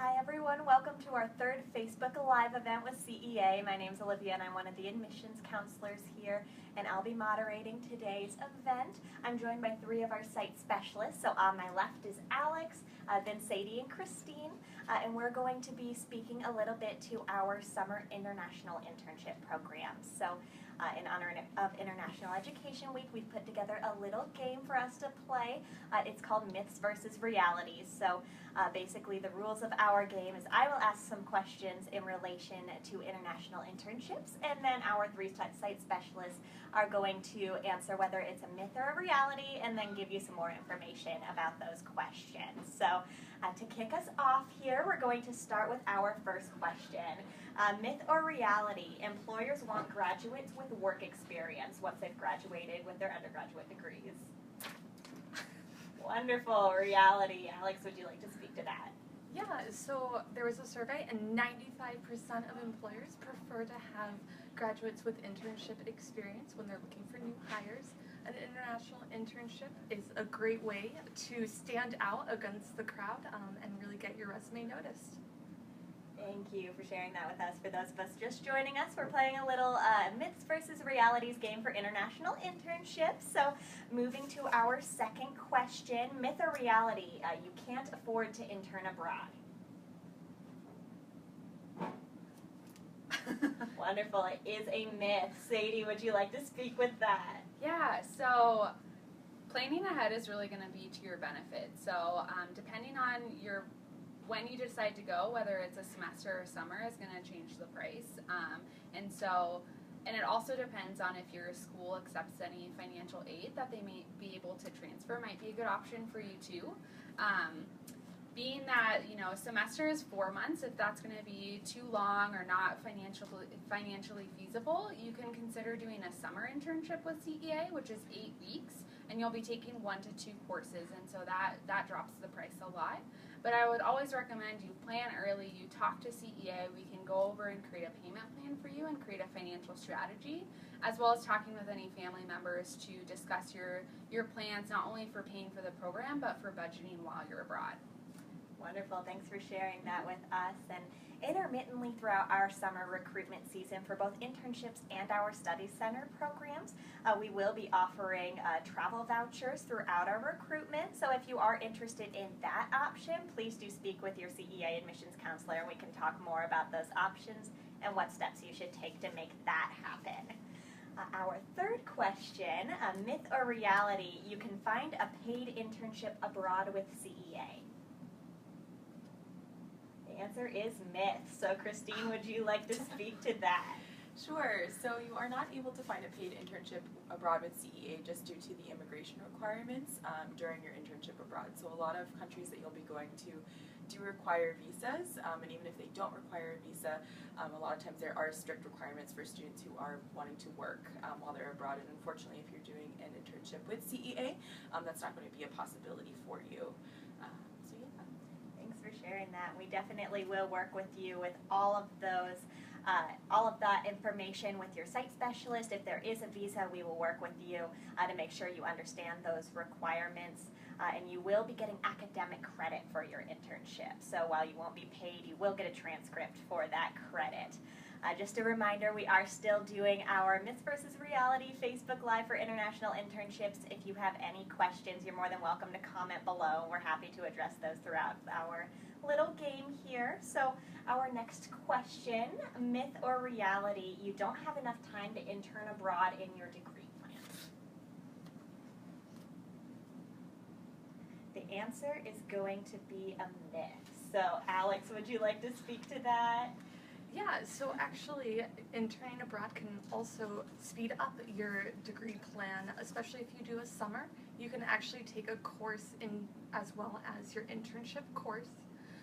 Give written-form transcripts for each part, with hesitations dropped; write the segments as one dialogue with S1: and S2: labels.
S1: Hi everyone, welcome to our third Facebook Live event with CEA. My name is Olivia and I'm one of the admissions counselors here, and I'll be moderating today's event. I'm joined by three of our site specialists. So on my left is Alex, then Sadie and Christine, and we're going to be speaking a little bit to our summer international internship programs. So in honor of International Education Week, we've put together a little game for us to play. It's called Myths versus Realities. So basically the rules of our game is I will ask some questions in relation to international internships, and then our three site specialists are going to answer whether it's a myth or a reality, and then give you some more information about those questions. So to kick us off here, we're going to start with our first question. Myth or reality, employers want graduates with work experience once they've graduated with their undergraduate degrees. Wonderful. Reality. Alex, would you like to speak to that?
S2: Yeah, so there was a survey and 95% of employers prefer to have graduates with internship experience when they're looking for new hires. An international internship is a great way to stand out against the crowd and really get your resume noticed.
S1: Thank you for sharing that with us. For those of us just joining us, we're playing a little myths versus realities game for international internships. So moving to our second question, myth or reality, you can't afford to intern abroad. Wonderful. It is a myth. Sadie, would you like to speak with that?
S3: Yeah, so planning ahead is really going to be to your benefit. So depending on when you decide to go, whether it's a semester or summer, is going to change the price. And it also depends on if your school accepts any financial aid that they may be able to transfer. Might be a good option for you too. Being that, a semester is 4 months, if that's going to be too long or not financially feasible, you can consider doing a summer internship with CEA, which is 8 weeks, and you'll be taking 1 to 2 courses, and so that drops the price a lot. But I would always recommend you plan early, you talk to CEA, we can go over and create a payment plan for you and create a financial strategy, as well as talking with any family members to discuss your plans, not only for paying for the program, but for budgeting while you're abroad.
S1: Wonderful. Thanks for sharing that with us. And intermittently throughout our summer recruitment season for both internships and our study center programs, we will be offering travel vouchers throughout our recruitment. So if you are interested in that option, please do speak with your CEA admissions counselor, and we can talk more about those options and what steps you should take to make that happen. Our third question, myth or reality, you can find a paid internship abroad with CEA. The answer is myth. So Christine, would you like to speak to that?
S4: Sure. So you are not able to find a paid internship abroad with CEA just due to the immigration requirements during your internship abroad. So a lot of countries that you'll be going to do require visas, and even if they don't require a visa, a lot of times there are strict requirements for students who are wanting to work while they're abroad. And unfortunately, if you're doing an internship with CEA, that's not going to be a possibility for you.
S1: Thanks for sharing that. We definitely will work with you with all of those, all of that information with your site specialist. If there is a visa, we will work with you to make sure you understand those requirements. And you will be getting academic credit for your internship. So while you won't be paid, you will get a transcript for that credit. Just a reminder, we are still doing our Myths versus Reality Facebook Live for international internships. If you have any questions, you're more than welcome to comment below. We're happy to address those throughout our little game here. So our next question, myth or reality, you don't have enough time to intern abroad in your degree plan. The answer is going to be a myth. So Alex, would you like to speak to that?
S2: Yeah, so actually interning abroad can also speed up your degree plan, especially if you do a summer. You can actually take a course in as well as your internship course,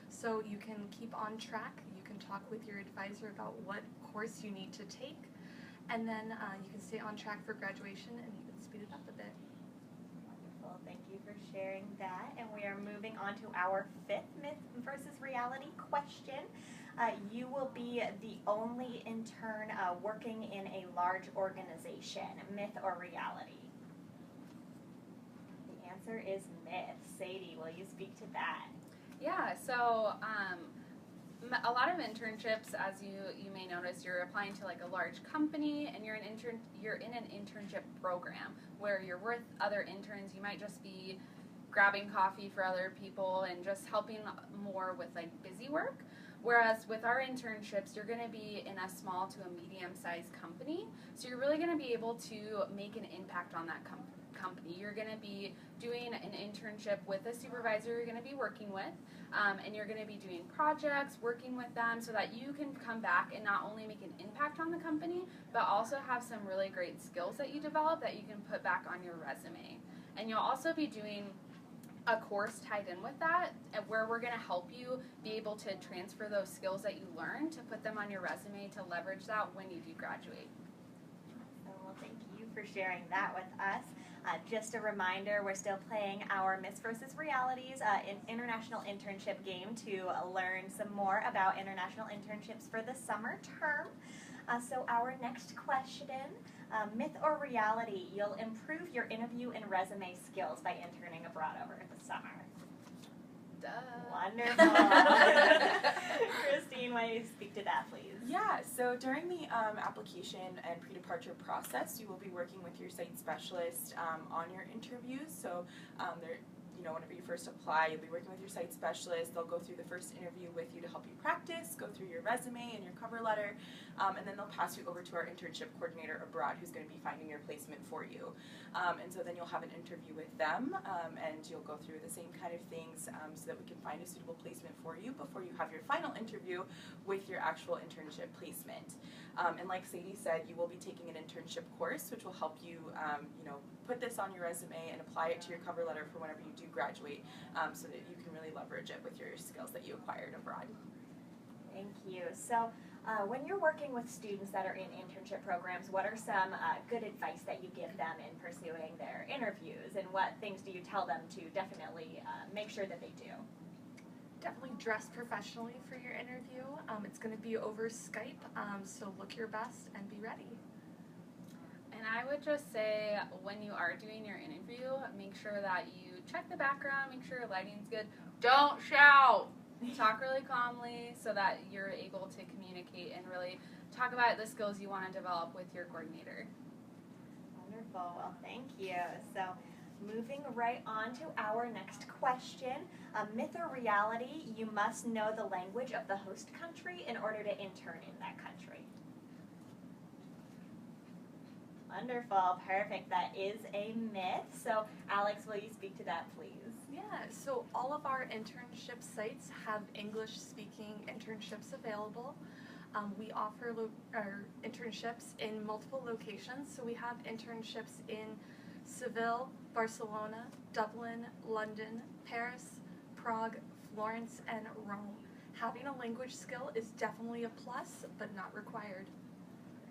S2: so you can keep on track. You can talk with your advisor about what course you need to take, and then you can stay on track for graduation and even speed it up a bit.
S1: Wonderful, thank you for sharing that. And we are moving on to our fifth myth versus reality question. You will be the only intern working in a large organization, myth or reality? The answer is myth. Sadie, will you speak to that?
S3: Yeah, so A lot of internships, as you may notice, you're applying to like a large company, and you're in an internship program where you're with other interns. You might just be grabbing coffee for other people and just helping more with like busy work. Whereas with our internships, you're going to be in a small to a medium-sized company, so you're really going to be able to make an impact on that company. You're going to be doing an internship with a supervisor you're going to be working with, and you're going to be doing projects, working with them, so that you can come back and not only make an impact on the company, but also have some really great skills that you develop that you can put back on your resume. And you'll also be doing a course tied in with that, where we're going to help you be able to transfer those skills that you learn to put them on your resume to leverage that when you do graduate.
S1: So, well, thank you for sharing that with us. Just a reminder, we're still playing our Myths versus Realities international internship game to learn some more about international internships for the summer term. So our next question, myth or reality, you'll improve your interview and resume skills by interning abroad over the summer.
S3: Duh.
S1: Wonderful. Christine, why don't you speak to that, please?
S4: Yeah, so during the application and pre-departure process, you will be working with your site specialist on your interviews. So whenever you first apply, you'll be working with your site specialist. They'll go through the first interview with you to help you practice, go through your resume and your cover letter, and then they'll pass you over to our internship coordinator abroad, who's going to be finding your placement for you. And so then you'll have an interview with them, and you'll go through the same kind of things so that we can find a suitable placement for you before you have your final interview with your actual internship placement. And like Sadie said, you will be taking an internship course, which will help you, put this on your resume and apply it to your cover letter for whenever you do graduate, so that you can really leverage it with your skills that you acquired abroad.
S1: Thank you. So when you're working with students that are in internship programs, what are some good advice that you give them in pursuing their interviews, and what things do you tell them to definitely make sure that they do?
S2: Definitely dress professionally for your interview. It's going to be over Skype, so look your best and be ready.
S3: And I would just say, when you are doing your interview, make sure that you check the background, make sure your lighting's good. Don't shout! Talk really calmly so that you're able to communicate and really talk about the skills you want to develop with your coordinator.
S1: Wonderful. Well, thank you. So moving right on to our next question. Myth or reality, you must know the language of the host country in order to intern in that country. Wonderful. Perfect. That is a myth. So Alex, will you speak to that, please?
S2: Yeah, so all of our internship sites have English-speaking internships available. We offer our internships in multiple locations. So we have internships in Seville, Barcelona, Dublin, London, Paris, Prague, Florence, and Rome. Having a language skill is definitely a plus, but not required.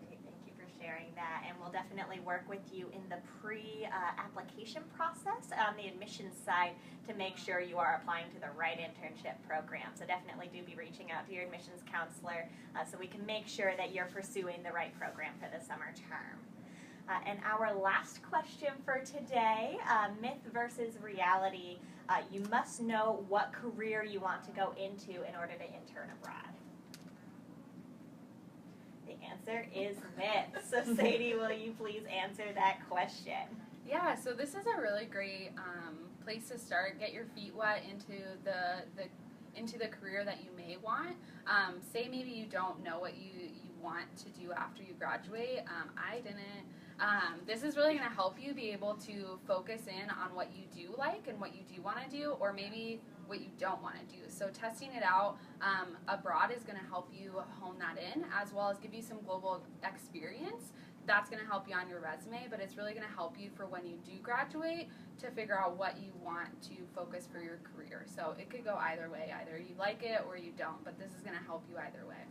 S1: Great, thank you for sharing that. And we'll definitely work with you in the pre-application process on the admissions side to make sure you are applying to the right internship program. So definitely do be reaching out to your admissions counselor so we can make sure that you're pursuing the right program for the summer term. And our last question for today, myth versus reality. You must know what career you want to go into in order to intern abroad. The answer is myth. So Sadie, will you please answer that question?
S3: Yeah, so this is a really great place to start. Get your feet wet into the career that you may want. Say maybe you don't know what you want to do after you graduate. I didn't. This is really going to help you be able to focus in on what you do like and what you do want to do, or maybe what you don't want to do. So testing it out abroad is going to help you hone that in, as well as give you some global experience. That's going to help you on your resume, but it's really going to help you for when you do graduate to figure out what you want to focus for your career. So it could go either way. Either you like it or you don't, but this is going to help you either way.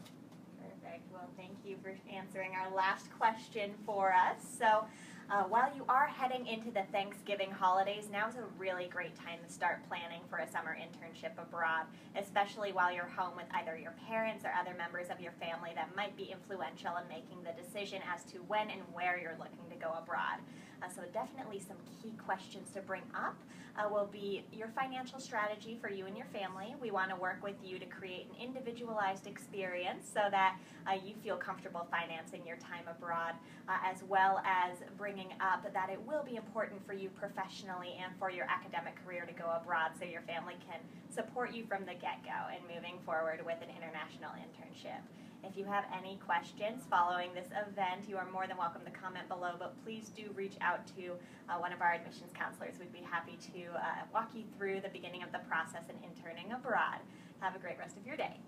S1: Perfect. Well, thank you for answering our last question for us. So while you are heading into the Thanksgiving holidays, now is a really great time to start planning for a summer internship abroad, especially while you're home with either your parents or other members of your family that might be influential in making the decision as to when and where you're looking to go abroad. So definitely some key questions to bring up will be your financial strategy for you and your family. We want to work with you to create an individualized experience so that you feel comfortable financing your time abroad, as well as bringing up that it will be important for you professionally and for your academic career to go abroad so your family can support you from the get-go in moving forward with an international internship. If you have any questions following this event, you are more than welcome to comment below, but please do reach out to one of our admissions counselors. We'd be happy to walk you through the beginning of the process in interning abroad. Have a great rest of your day.